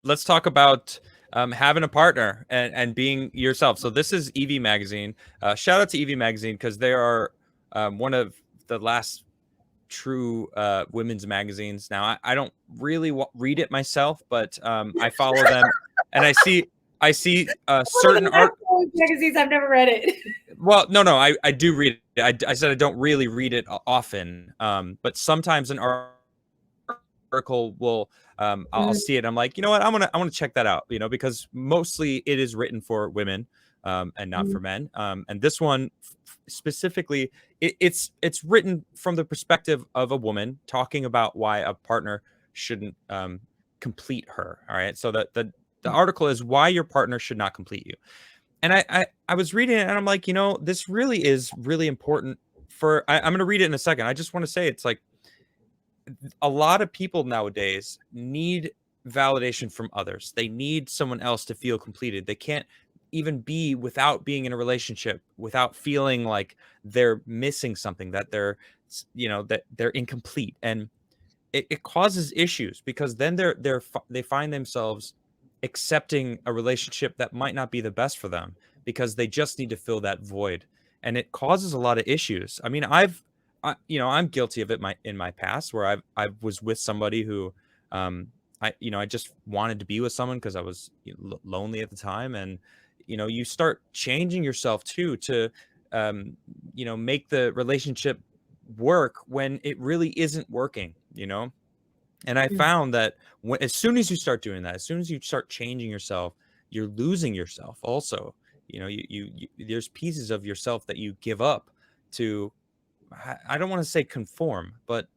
let's talk about having a partner and being yourself. So this is Evie magazine. Shout out to Evie magazine because they are one of the last true women's magazines. Now I don't really read it myself, but I follow them, and I see One of certain the art. best magazines. I've never read it. Well, no, I do read it. I said I don't really read it often, but sometimes an article will I'll see it. I'm like, you know what, I want to check that out, because mostly it is written for women and not for men. And this one specifically, it's written from the perspective of a woman talking about why a partner shouldn't complete her. All right, so the article is why your partner should not complete you. And I was reading it and I'm like, this really is really important for. I'm going to read it in a second. I just want to say it's like a lot of people nowadays need validation from others. They need someone else to feel completed. They can't even be without being in a relationship, without feeling like they're missing something, that that they're incomplete. And it causes issues because then they find themselves accepting a relationship that might not be the best for them because they just need to fill that void, and it causes a lot of issues. I mean, I'm guilty of it in my past where I was with somebody who I just wanted to be with someone because I was lonely at the time, and you start changing yourself too to make the relationship work when it really isn't working. And I found that as soon as you start doing that, as soon as you start changing yourself, you're losing yourself also. You there's pieces of yourself that you give up to, I don't want to say conform, but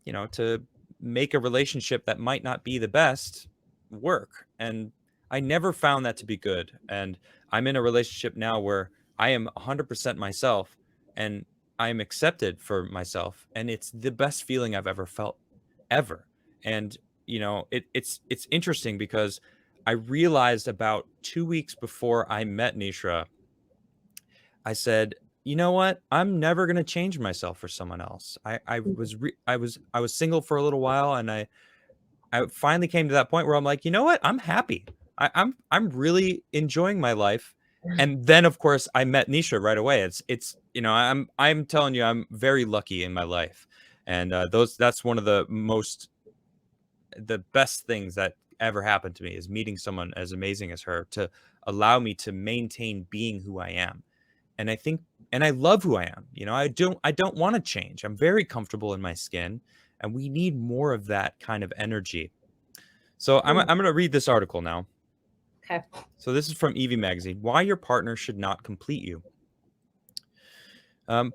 to make a relationship that might not be the best work. And I never found that to be good. And I'm in a relationship now where I am 100% myself, and I am accepted for myself, and it's the best feeling I've ever felt, ever. And it's interesting because I realized about 2 weeks before I met Nishra, I said, you know what? I'm never gonna change myself for someone else. I was single for a little while, and I finally came to that point where I'm like, you know what? I'm happy. I'm really enjoying my life. And then of course I met Nisha right away. It's I'm telling you, I'm very lucky in my life, and that's one of the best things that ever happened to me is meeting someone as amazing as her to allow me to maintain being who I am. And I think, and I love who I am. I don't want to change. I'm very comfortable in my skin, and we need more of that kind of energy. So I'm going to read this article now. Okay. So this is from Evie magazine. Why your partner should not complete you.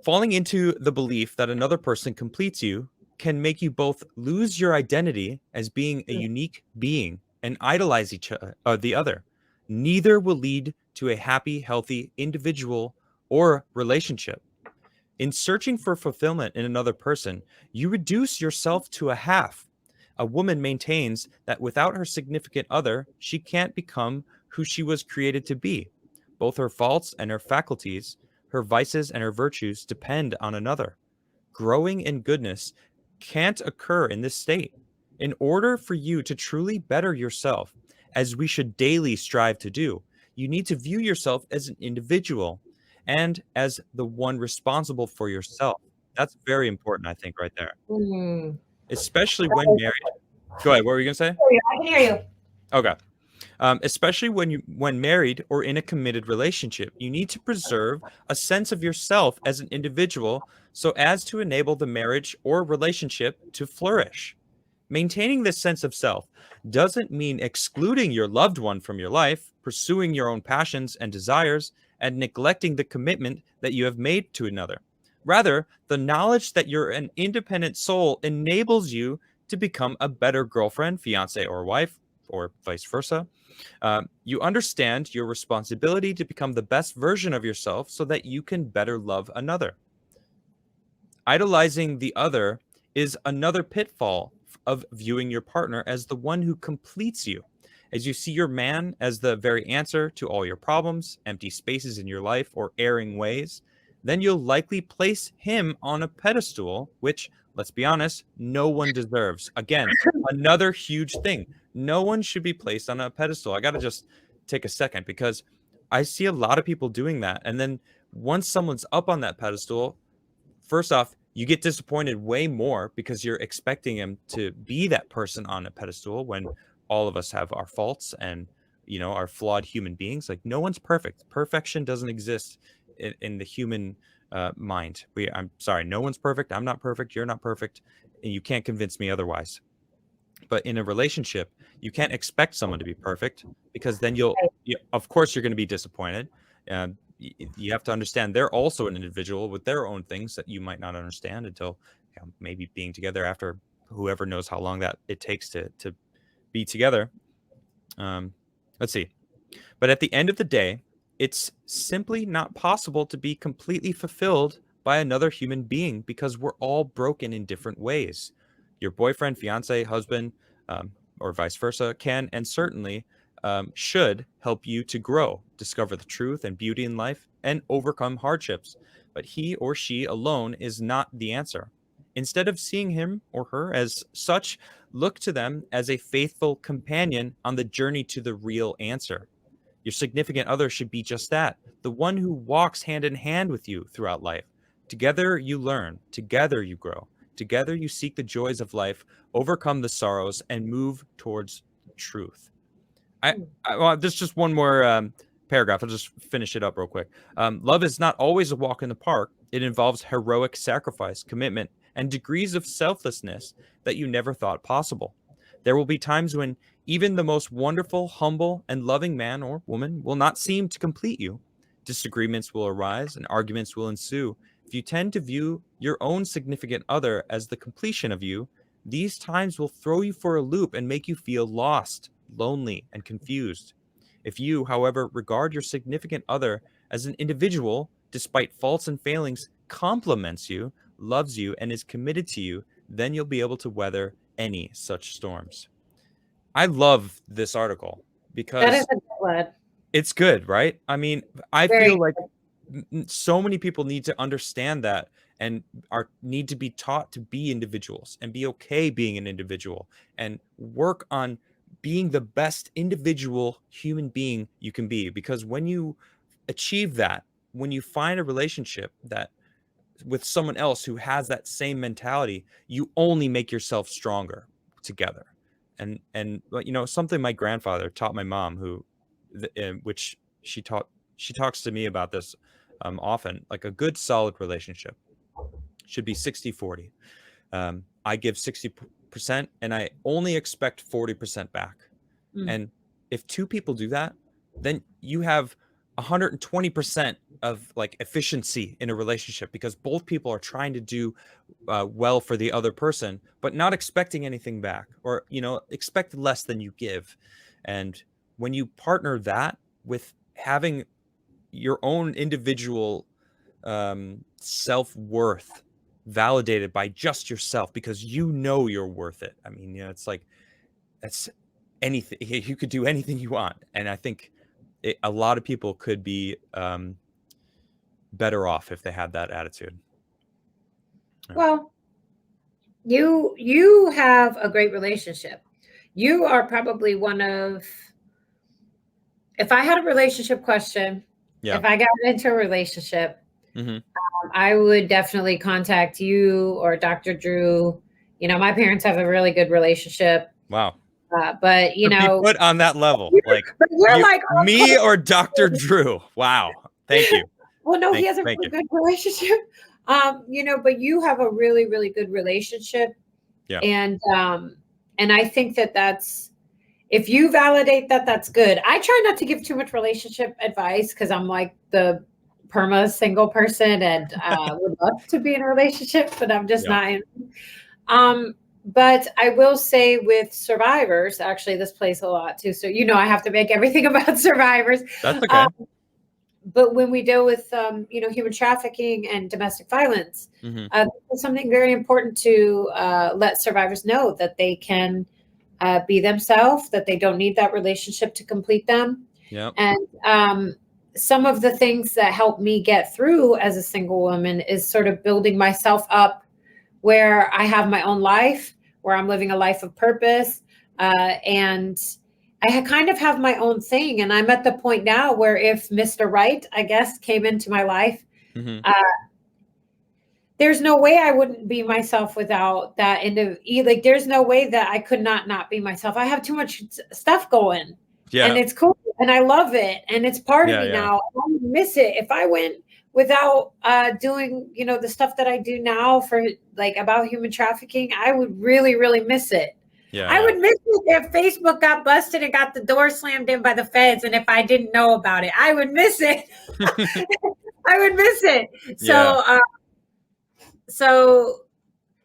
Falling into the belief that another person completes you can make you both lose your identity as being a unique being and idolize the other. Neither will lead to a happy, healthy individual or relationship. In searching for fulfillment in another person, you reduce yourself to a half. A woman maintains that without her significant other, she can't become who she was created to be. Both her faults and her faculties, her vices and her virtues depend on another. Growing in goodness can't occur in this state. In order for you to truly better yourself, as we should daily strive to do, you need to view yourself as an individual and as the one responsible for yourself. That's very important, I think, right there, Mm. especially when married. Go ahead. What were you going to say? I can hear you. Okay. Especially when married or in a committed relationship, you need to preserve a sense of yourself as an individual so as to enable the marriage or relationship to flourish. Maintaining this sense of self doesn't mean excluding your loved one from your life, pursuing your own passions and desires, and neglecting the commitment that you have made to another. Rather, the knowledge that you're an independent soul enables you to become a better girlfriend, fiance, or wife, or vice versa. You understand your responsibility to become the best version of yourself so that you can better love another. Idolizing the other is another pitfall of viewing your partner as the one who completes you. As you see your man as the very answer to all your problems, empty spaces in your life, or erring ways, then you'll likely place him on a pedestal, which, let's be honest, no one deserves. Again, another huge thing. no one should be placed on a pedestal. I got to just take a second because I see a lot of people doing that. And then once someone's up on that pedestal, first off, you get disappointed way more because you're expecting him to be that person on a pedestal when all of us have our faults and, you know, are flawed human beings. Like, no one's perfect. Perfection doesn't exist in the human mind. I'm sorry, no one's perfect. I'm not perfect. You're not perfect. And you can't convince me otherwise. But in a relationship, you can't expect someone to be perfect because then of course, you're going to be disappointed. You have to understand they're also an individual with their own things that you might not understand until, you know, maybe being together after whoever knows how long that it takes to be together. Let's see. But at the end of the day, it's simply not possible to be completely fulfilled by another human being because we're all broken in different ways. Your boyfriend, fiance, husband, or vice versa can and certainly should help you to grow, discover the truth and beauty in life, and overcome hardships. But he or she alone is not the answer. Instead of seeing him or her as such, look to them as a faithful companion on the journey to the real answer. Your significant other should be just that, the one who walks hand in hand with you throughout life. Together you learn, together you grow, together you seek the joys of life, overcome the sorrows, and move towards truth. Well, there's just one more paragraph. I'll just finish it up real quick. Love is not always a walk in the park. It involves heroic sacrifice, commitment, and degrees of selflessness that you never thought possible. There will be times when even the most wonderful, humble, and loving man or woman will not seem to complete you. Disagreements will arise and arguments will ensue. If you tend to view your own significant other as the completion of you, these times will throw you for a loop and make you feel lost, lonely, and confused. If you, however, regard your significant other as an individual, despite faults and failings, compliments you, loves you, and is committed to you, then you'll be able to weather any such storms. I love this article That because is a good one. it's good, right? I mean, I Very feel like so many people need to understand that and need to be taught to be individuals and be okay being an individual and work on being the best individual human being you can be. Because when you achieve that, when you find a relationship that with someone else who has that same mentality, you only make yourself stronger together. And you know, something my grandfather taught my mom, which she talks to me about this often, like a good solid relationship should be 60-40. I give 60% and I only expect 40% back. And if two people do that, then you have 120% of like efficiency in a relationship because both people are trying to do well for the other person, but not expecting anything back, or, you know, expect less than you give. And when you partner that with having your own individual self-worth validated by just yourself because you know you're worth it. I mean, you know, it's like, that's anything. You could do anything you want. And I think a lot of people could be better off if they had that attitude. Well, you have a great relationship. You are probably one of, if I had a relationship question, Yeah. if I got into a relationship, Mm-hmm. I would definitely contact you or Dr. Drew. You know, my parents have a really good relationship. Wow. But you To know, be put on that level, like but you're like me or Dr. Drew. Wow. Thank you. Well, no, he Thank has a you. really good relationship. You know, but you have a really, really good relationship. Yeah. And I think that that's, if you validate that, that's good. I try not to give too much relationship advice because I'm like the perma single person and would love to be in a relationship, but I'm just not in. But I will say with survivors, actually, this plays a lot too. So, you know, I have to make everything about survivors. That's okay. But when we deal with, you know, human trafficking and domestic violence, it's something very important to let survivors know that they can be themselves, that they don't need that relationship to complete them. Yeah. And some of the things that help me get through as a single woman is sort of building myself up where I have my own life, where I'm living a life of purpose, And I kind of have my own thing. And I'm at the point now where if Mr. Right, I guess, came into my life, Mm-hmm. there's no way I wouldn't be myself without that like there's no way that I could not be myself. I have too much stuff going, and Yeah. it's cool and I love it and it's part of Yeah. me Yeah. now. I would miss it if I went without doing, the stuff that I do now for like about human trafficking. I would really miss it. Yeah. I Yeah. would miss it if Facebook got busted and got the door slammed in by the feds, and if I didn't know about it. I would miss it. I would miss it. Yeah. So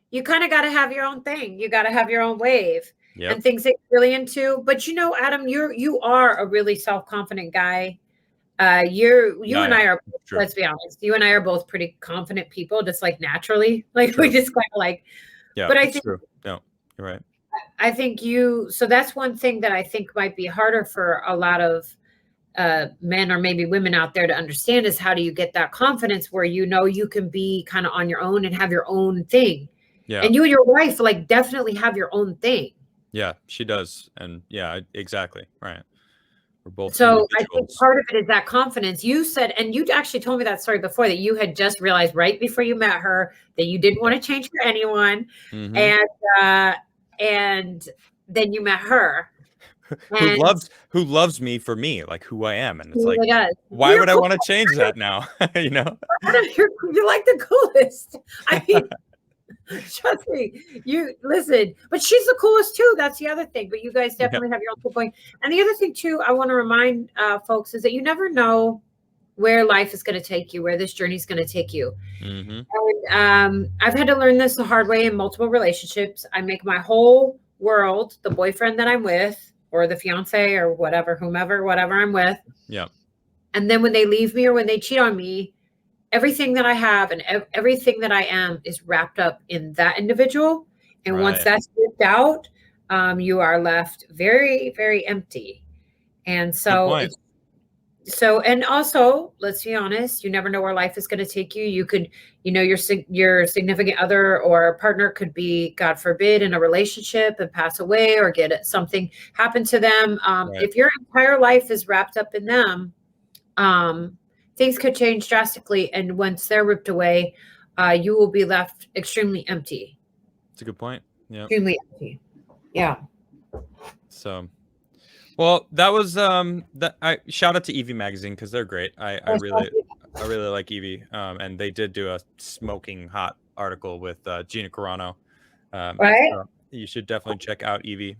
you kind of got to have your own thing. You got to have your own wave Yep. and things that you're really into. But Adam, you are a really self-confident guy. You and I are, True. let's be honest, you and I are both pretty confident people, just like naturally. Like True. we just kind of like, Yeah, but I that's think true. No, you're right. I think so that's one thing that I think might be harder for a lot of men or maybe women out there to understand is how do you get that confidence where you can be kind of on your own and have your own thing. Yeah. And you and your wife like definitely have your own thing. Yeah, she does. And yeah, exactly. Right. We're both So I think individuals. part of it is that confidence. You said, and you actually told me that story before, that you had just realized right before you met her that you didn't want to change for anyone. Mhm. And then you met her. Who loves me for me, like who I am. And it's She like, really does. why You're would I cool. want to change that now? You know? You're like the coolest. I mean, trust me. You listen, but she's the coolest too. That's the other thing. But you guys definitely have your own cool point. And the other thing too, I want to remind folks is that you never know where life is going to take you, where this journey is going to take you. Mhm. And I've had to learn this the hard way in multiple relationships. I make my whole world the boyfriend that I'm with, or the fiance, or whatever, whatever I'm with. Yeah. And then when they leave me or when they cheat on me, everything that I have and everything that I am is wrapped up in that individual. And once Right. that's ripped out, you are left very, very empty. And Good so point. and also, let's be honest, you never know where life is going to take you. You could, your significant other or partner could be, God forbid, in a relationship and pass away or get something happen to them. Right. If your entire life is wrapped up in them, things could change drastically. And once they're ripped away, you will be left extremely empty. It's a good point. Yeah. Extremely empty. Yeah. So, well, that was I shout out to Evie magazine because they're great. I really like Evie. And they did do a smoking hot article with Gina Carano. Right. So you should definitely check out Evie.